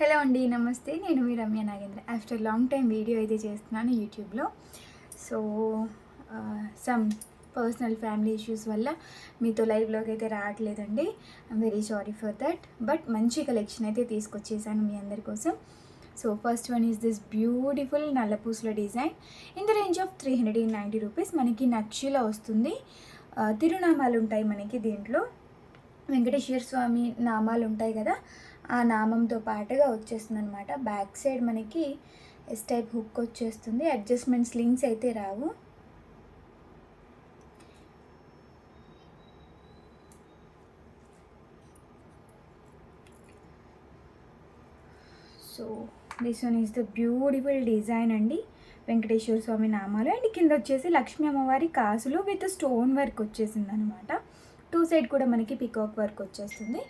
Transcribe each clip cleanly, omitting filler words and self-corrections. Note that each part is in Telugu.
హలో అండి, నమస్తే. నేను మీ Ramya Nagendra. After long time video అయితే చేస్తున్నాను యూట్యూబ్లో. So some personal family issues వల్ల మీతో లైవ్లోకి అయితే రావట్లేదండి. I'm very sorry for that. But మంచి కలెక్షన్ అయితే తీసుకొచ్చేసాను మీ అందరి కోసం. So first one is this beautiful నల్లపూసల design in the range of 390 rupees. మనకి నక్షిలో వస్తుంది. తిరునామాలు ఉంటాయి మనకి దీంట్లో. వెంకటేశ్వర స్వామి నామాలు ఉంటాయి కదా, ఆ నామంతో పాటుగా వచ్చేస్తుంది అనమాట. బ్యాక్ సైడ్ మనకి ఎస్ టైప్ హుక్ వచ్చేస్తుంది. అడ్జస్ట్మెంట్స్ లింక్స్ అయితే రావు. So this one is the beautiful design అండి. వెంకటేశ్వర స్వామి నామాలు అండ్ కింద వచ్చేసి లక్ష్మీ అమ్మవారి కాసులు విత్ స్టోన్ వర్క్ వచ్చేసింది అనమాట. టూ సైడ్ కూడా మనకి పికాక్ వర్క్ వచ్చేస్తుంది.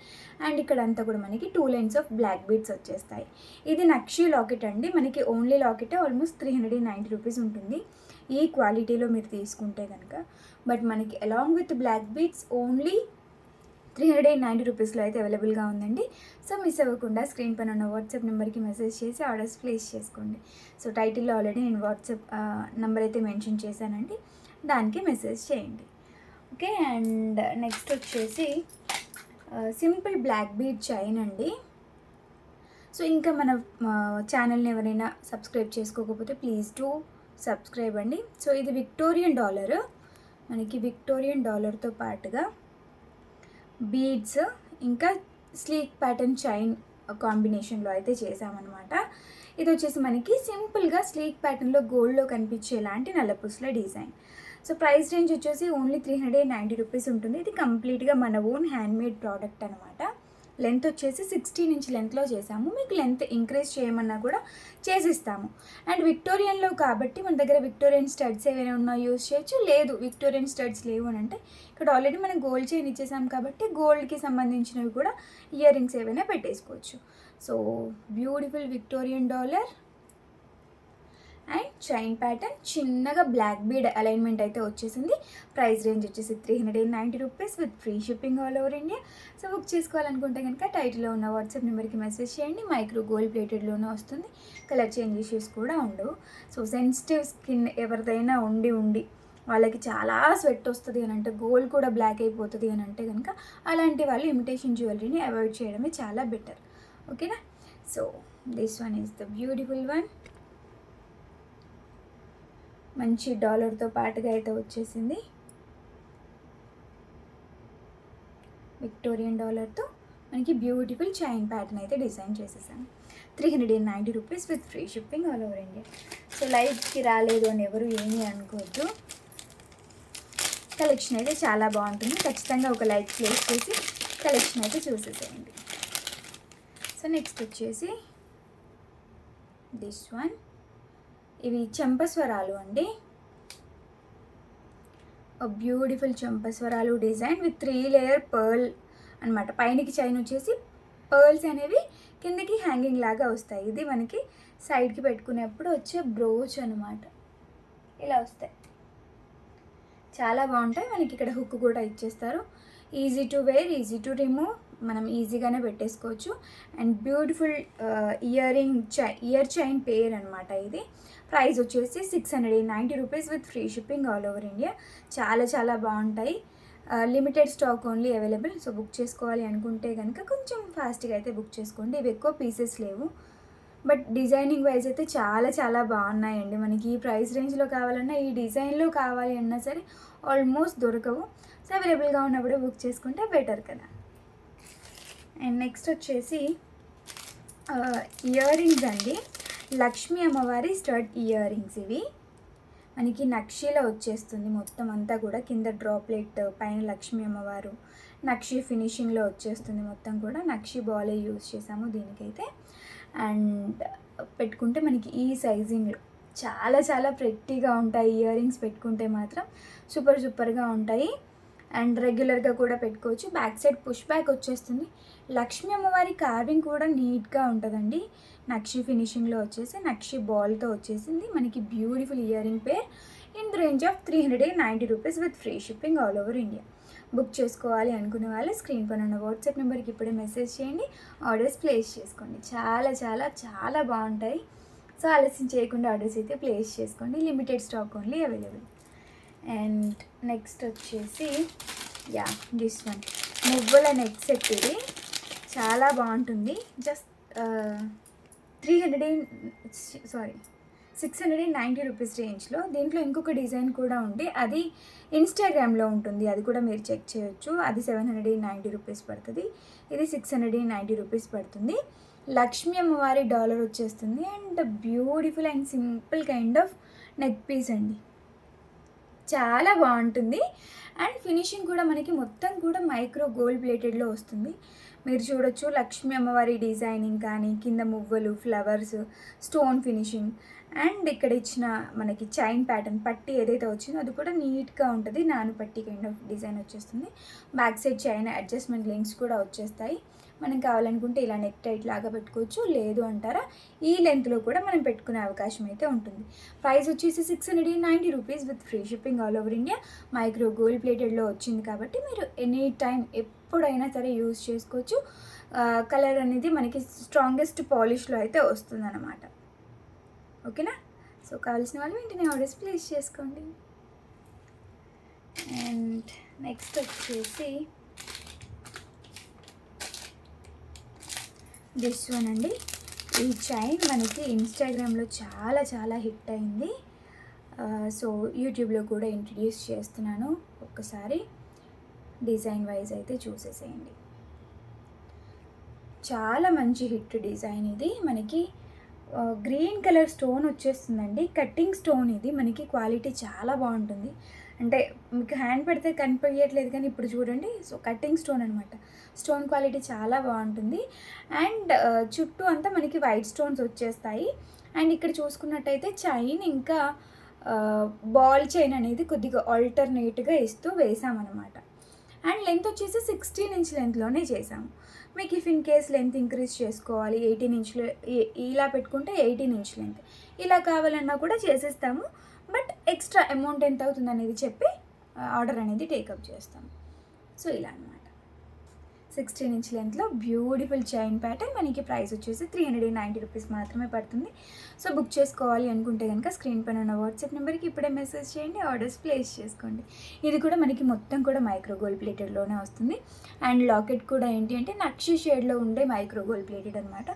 అండ్ ఇక్కడ అంతా కూడా మనకి 2 లైన్స్ ఆఫ్ బ్లాక్ బీడ్స్ వచ్చేస్తాయి. ఇది నక్షి లాకెట్ అండి. మనకి ఓన్లీ లాకెట్ ఆల్మోస్ట్ 390 రూపీస్ ఉంటుంది ఈ క్వాలిటీలో మీరు తీసుకుంటే కనుక. బట్ మనకి along with black beads only 390 రూపీస్లో అయితే అవైలబుల్గా ఉందండి. సో మిస్ అవ్వకుండా స్క్రీన్ పైన ఉన్న వాట్సాప్ నెంబర్కి మెసేజ్ చేసి ఆర్డర్స్ ప్లేస్ చేసుకోండి. సో టైటిల్లో ఆల్రెడీ నేను వాట్సాప్ నెంబర్ అయితే మెన్షన్ చేశానండి, దానికి మెసేజ్ చేయండి. ఓకే. అండ్ నెక్స్ట్ వచ్చేసి సింపుల్ బ్లాక్ బీడ్ చైన్ అండి. సో ఇంకా మన ఛానల్ని ఎవరైనా సబ్స్క్రైబ్ చేసుకోకపోతే ప్లీజ్ టు సబ్స్క్రైబ్ అండి. సో ఇది విక్టోరియన్ డాలర్. మనకి విక్టోరియన్ డాలర్తో పాటుగా బీడ్స్ ఇంకా స్లీక్ ప్యాటర్న్ చైన్ కాంబినేషన్లో అయితే చేసామన్నమాట. ఇది వచ్చేసి మనకి సింపుల్గా స్లీక్ ప్యాటర్న్లో గోల్డ్లో కనిపించేలాంటి నల్లపూసల డిజైన్. సో ప్రైస్ రేంజ్ వచ్చేసి ఓన్లీ 390 రూపీస్ ఉంటుంది. ఇది కంప్లీట్గా మన ఓన్ హ్యాండ్మేడ్ ప్రోడక్ట్ అనమాట. లెంత్ వచ్చేసి 16 ఇంచ్ లెంత్లో చేసాము. మీకు లెంత్ ఇంక్రీజ్ చేయమన్నా కూడా చేసిస్తాము. అండ్ విక్టోరియన్లో కాబట్టి మన దగ్గర విక్టోరియన్ స్టడ్స్ ఏమైనా ఉన్నా యూజ్ చేయొచ్చు. లేదు విక్టోరియన్ స్టడ్స్ లేవు అని అంటే ఇక్కడ ఆల్రెడీ మనం గోల్డ్ చైన్ ఇచ్చేసాం కాబట్టి గోల్డ్కి సంబంధించినవి కూడా ఇయర్ రింగ్స్ ఏవైనా పెట్టేసుకోవచ్చు. So beautiful Victorian dollar and chain pattern, చిన్నగా బ్లాక్ బీడ్ అలైన్మెంట్ అయితే వచ్చేసింది. ప్రైస్ రేంజ్ వచ్చేసి 390 rupees with free shipping all over India. So book చేసుకోవాలనుకుంటే కనుక టైటిల్లో ఉన్న వాట్సాప్ నెంబర్కి మెసేజ్ చేయండి. మైక్రో గోల్డ్ ప్లేటెడ్లోనే వస్తుంది. కలర్ చేంజ్ ఇష్యూస్ కూడా ఉండవు. సో సెన్సిటివ్ స్కిన్ ఎవరిదైనా ఉండి వాళ్ళకి చాలా స్వెట్ వస్తుంది అని అంటే, గోల్డ్ కూడా బ్లాక్ అయిపోతుంది అని అంటే కనుక అలాంటి వాళ్ళు ఇమిటేషన్ జ్యువెలరీని అవాయిడ్ చేయడమే చాలా బెటర్. ఓకేనా. So this one is the beautiful one. మంచి డాలర్తో పాటుగా అయితే వచ్చేసింది. విక్టోరియన్ డాలర్తో మనకి బ్యూటిఫుల్ చైన్ ప్యాటర్న్ అయితే డిజైన్ చేసేసాను. 390 rupees with free shipping all over India. So లైవ్కి రాలేదు అని ఎవరు ఏమీ అనుకోవద్దు. కలెక్షన్ అయితే చాలా బాగుంటుంది. ఖచ్చితంగా ఒక లైక్ ప్లేస్ చేసి కలెక్షన్ అయితే చూసేసేయండి. సో నెక్స్ట్ వచ్చేసి దిస్ వన్. ఇవి చెంపస్వరాలు అండి. బ్యూటిఫుల్ చెంపస్వరాలు డిజైన్ విత్ 3 లేయర్ పర్ల్ అనమాట. పైనకి చైన్ వచ్చేసి పర్ల్స్ అనేవి కిందకి హ్యాంగింగ్ లాగా వస్తాయి. ఇది మనకి సైడ్కి పెట్టుకునేప్పుడు వచ్చే బ్రోచ్ అనమాట. ఇలా వస్తాయి, చాలా బాగుంటాయి. మనకి ఇక్కడ హుక్ కూడా ఇచ్చేస్తారు. Easy to wear, easy to remove, మనం ఈజీగానే పెట్టేసుకోవచ్చు. And beautiful ear chain pair అనమాట ఇది. ప్రైస్ వచ్చేసి 690 rupees with free shipping all over India. చాలా చాలా బాగుంటాయి. Limited stock only available. So book చేసుకోవాలి అనుకుంటే కనుక కొంచెం ఫాస్ట్గా అయితే బుక్ చేసుకోండి. ఇవి ఎక్కువ పీసెస్ లేవు, బట్ డిజైనింగ్ వైజ్ అయితే చాలా చాలా బాగున్నాయండి. మనకి ఈ ప్రైస్ రేంజ్లో కావాలన్నా, ఈ డిజైన్లో కావాలి అన్నా సరే ఆల్మోస్ట్ దొరకవు. సో అవైలబుల్గా ఉన్నప్పుడు బుక్ చేసుకుంటే బెటర్ కదా. అండ్ నెక్స్ట్ వచ్చేసి ఇయర్ రింగ్స్ అండి. లక్ష్మీ అమ్మవారి స్టడ్ ఇయర్ రింగ్స్. ఇవి మనకి నక్షిలో వచ్చేస్తుంది మొత్తం అంతా కూడా. కింద డ్రాప్లెట్, పైన లక్ష్మీ అమ్మవారు, నక్షి ఫినిషింగ్లో వచ్చేస్తుంది మొత్తం కూడా. నక్షి బాలే యూజ్ చేసాము దీనికైతే. అండ్ పెట్టుకుంటే మనకి ఈ సైజింగ్లో చాలా చాలా ప్రెట్టీగా ఉంటాయి. ఇయర్ రింగ్స్ పెట్టుకుంటే మాత్రం సూపర్గా ఉంటాయి. అండ్ రెగ్యులర్గా కూడా పెట్టుకోవచ్చు. బ్యాక్ సైడ్ పుష్ బ్యాక్ వచ్చేస్తుంది. లక్ష్మీ అమ్మవారి కార్వింగ్ కూడా నీట్గా ఉంటుందండి. నక్షి ఫినిషింగ్లో వచ్చేసి నక్షి బాల్తో వచ్చేసింది మనకి beautiful ear ring pair in the range of 390 rupees with free shipping all over India. Book చేసుకోవాలి అనుకునే వాళ్ళు స్క్రీన్ పైన ఉన్న వాట్సాప్ నెంబర్కి ఇప్పుడే మెసేజ్ చేయండి, ఆర్డర్స్ ప్లేస్ చేసుకోండి. చాలా చాలా చాలా బాగుంటాయి. సో ఆలస్యం చేయకుండా ఆర్డర్స్ అయితే ప్లేస్ చేసుకోండి. Limited stock only available. And next వచ్చేసి this one Muvvala neck set. ఇది చాలా బాగుంటుంది. జస్ట్ 690 రూపీస్ రేంజ్లో. దీంట్లో ఇంకొక డిజైన్ కూడా ఉంది, అది ఇన్స్టాగ్రామ్లో ఉంటుంది, అది కూడా మీరు చెక్ చేయొచ్చు. అది 790 రూపీస్ పడుతుంది, ఇది 690 రూపీస్ పడుతుంది. లక్ష్మీ అమ్మవారి డాలర్ వచ్చేస్తుంది. And beautiful and simple kind of neck piece అండి, చాలా బాగుంటుంది. అండ్ ఫినిషింగ్ కూడా మనకి మొత్తం కూడా మైక్రో గోల్డ్ ప్లేటెడ్లో వస్తుంది. మీరు చూడొచ్చు లక్ష్మీ అమ్మవారి డిజైనింగ్ కానీ, కింద మువ్వలు, ఫ్లవర్స్, స్టోన్ ఫినిషింగ్, అండ్ ఇక్కడ ఇచ్చిన మనకి చైన్ ప్యాటర్న్ పట్టి ఏదైతే వచ్చిందో అది కూడా నీట్గా ఉంటుంది. నాను పట్టి కైండ్ ఆఫ్ డిజైన్ వచ్చేస్తుంది. Back side chain adjustment links కూడా వచ్చేస్తాయి. మనం కావాలనుకుంటే ఇలా నెక్ టైట్ లాగా పెట్టుకోవచ్చు, లేదు అంటారా ఈ లెంత్లో కూడా మనం పెట్టుకునే అవకాశం అయితే ఉంటుంది. ప్రైస్ వచ్చేసి 690 rupees with free shipping all over India. Micro gold ప్లేటెడ్లో వచ్చింది కాబట్టి మీరు ఎనీ టైం ఎప్పుడైనా సరే యూజ్ చేసుకోవచ్చు. కలర్ అనేది మనకి స్ట్రాంగెస్ట్ పాలిష్లో అయితే వస్తుంది అన్నమాట. ఓకేనా? సో కావాల్సిన వాళ్ళు వెంటనే ఆర్డర్స్ ప్లేస్ చేసుకోండి. అండ్ నెక్స్ట్ వచ్చేసి దిస్ వన్ అండి. ఈ చైన్ మనకి ఇన్స్టాగ్రామ్లో చాలా చాలా హిట్ అయింది. సో యూట్యూబ్లో కూడా ఇంట్రడ్యూస్ చేస్తున్నాను, ఒక్కసారి డిజైన్ వైజ్ అయితే చూసేసేయండి. చాలా మంచి హిట్ డిజైన్ ఇది. మనకి గ్రీన్ కలర్ స్టోన్ వచ్చేస్తుందండి, కట్టింగ్ స్టోన్. ఇది మనకి క్వాలిటీ చాలా బాగుంటుంది. అంటే మీకు హ్యాండ్ పెడితే కనిపించట్లేదు కానీ ఇప్పుడు చూడండి. సో కట్టింగ్ స్టోన్ అనమాట. స్టోన్ క్వాలిటీ చాలా బాగుంటుంది. అండ్ చుట్టూ అంతా మనకి వైట్ స్టోన్స్ వచ్చేస్తాయి. అండ్ ఇక్కడ చూసుకున్నట్టయితే చైన్ ఇంకా బాల్ చైన్ అనేది కొద్దిగా ఆల్టర్నేట్గా ఇస్తూ వేసామన్నమాట. అండ్ లెంత్ వచ్చేసి 16 ఇంచ్ లెంత్లోనే చేసాము. మీకు if in case length increase చేసుకోవాలి, 18 ఇంచులు ఇలా పెట్టుకుంటే 18 ఇంచ్ లెంత్ ఇలా కావాలన్నా కూడా చేసేస్తాము. బట్ ఎక్స్ట్రా అమౌంట్ ఎంత అవుతుంది అనేది చెప్పి ఆర్డర్ అనేది టేకప్ చేస్తాము. సో ఇలా అనమాట. 16 ఇంచ్ లెంత్లో బ్యూటిఫుల్ చైన్ ప్యాటర్న్. మనకి ప్రైస్ వచ్చేసి 390 రూపీస్ మాత్రమే పడుతుంది. సో బుక్ చేసుకోవాలి అనుకుంటే కనుక స్క్రీన్ పైన ఉన్న వాట్సాప్ నెంబర్కి ఇప్పుడే మెసేజ్ చేయండి, ఆర్డర్స్ ప్లేస్ చేసుకోండి. ఇది కూడా మనకి మొత్తం కూడా మైక్రో గోల్డ్ ప్లేటెడ్లోనే వస్తుంది. అండ్ లాకెట్ కూడా ఏంటి అంటే నక్షి షేడ్లో ఉండే మైక్రో గోల్డ్ ప్లేటెడ్ అనమాట.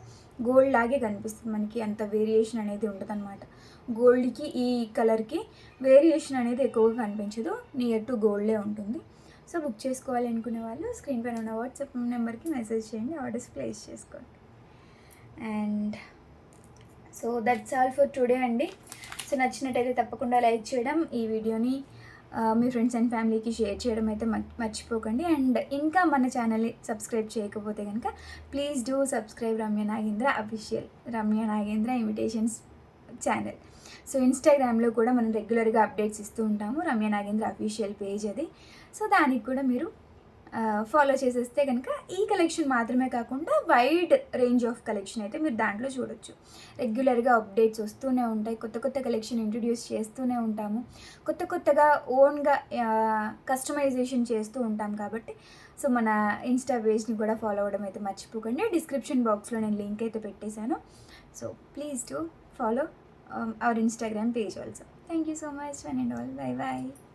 గోల్డ్ లాగే కనిపిస్తుంది మనకి, అంత వేరియేషన్ అనేది ఉండదు అనమాట. గోల్డ్కి ఈ కలర్కి వేరియేషన్ అనేది ఎక్కువగా కనిపించదు, నియర్ టు గోల్డే ఉంటుంది. సో బుక్ చేసుకోవాలి అనుకునే వాళ్ళు స్క్రీన్ పైన ఉన్న వాట్సాప్ నెంబర్కి మెసేజ్ చేయండి, ఆర్డర్స్ ప్లేస్ చేసుకోండి. And so that's all for today అండి. సో నచ్చినట్టయితే తప్పకుండా లైక్ చేయడం, ఈ వీడియోని మీ ఫ్రెండ్స్ అండ్ ఫ్యామిలీకి షేర్ చేయడం అయితే మర్చిపోకండి. అండ్ ఇంకా మన ఛానల్ని సబ్స్క్రైబ్ చేయకపోతే కనుక please do subscribe Ramya Nagendra official, Ramya Nagendra invitations channel. So ఇన్స్టాగ్రామ్లో కూడా మనం రెగ్యులర్గా అప్డేట్స్ ఇస్తూ ఉంటాము, రమ్య నాగేంద్ర అఫీషియల్ పేజ్ అది. సో దానికి కూడా మీరు ఫాలో చేసేస్తే కనుక ఈ కలెక్షన్ మాత్రమే కాకుండా వైడ్ రేంజ్ ఆఫ్ కలెక్షన్ అయితే మీరు దాంట్లో చూడొచ్చు. రెగ్యులర్గా అప్డేట్స్ వస్తూనే ఉంటాయి, కొత్త కొత్త కలెక్షన్ ఇంట్రడ్యూస్ చేస్తూనే ఉంటాము, కొత్తగా ఓన్గా కస్టమైజేషన్ చేస్తూ ఉంటాం కాబట్టి. సో మన ఇన్స్టా పేజ్ని కూడా ఫాలో అవ్వడం అయితే మర్చిపోకండి. డిస్క్రిప్షన్ బాక్స్లో నేను లింక్ అయితే పెట్టేశాను. So please do follow our Instagram page also. Thank you so much, one and all. Bye bye.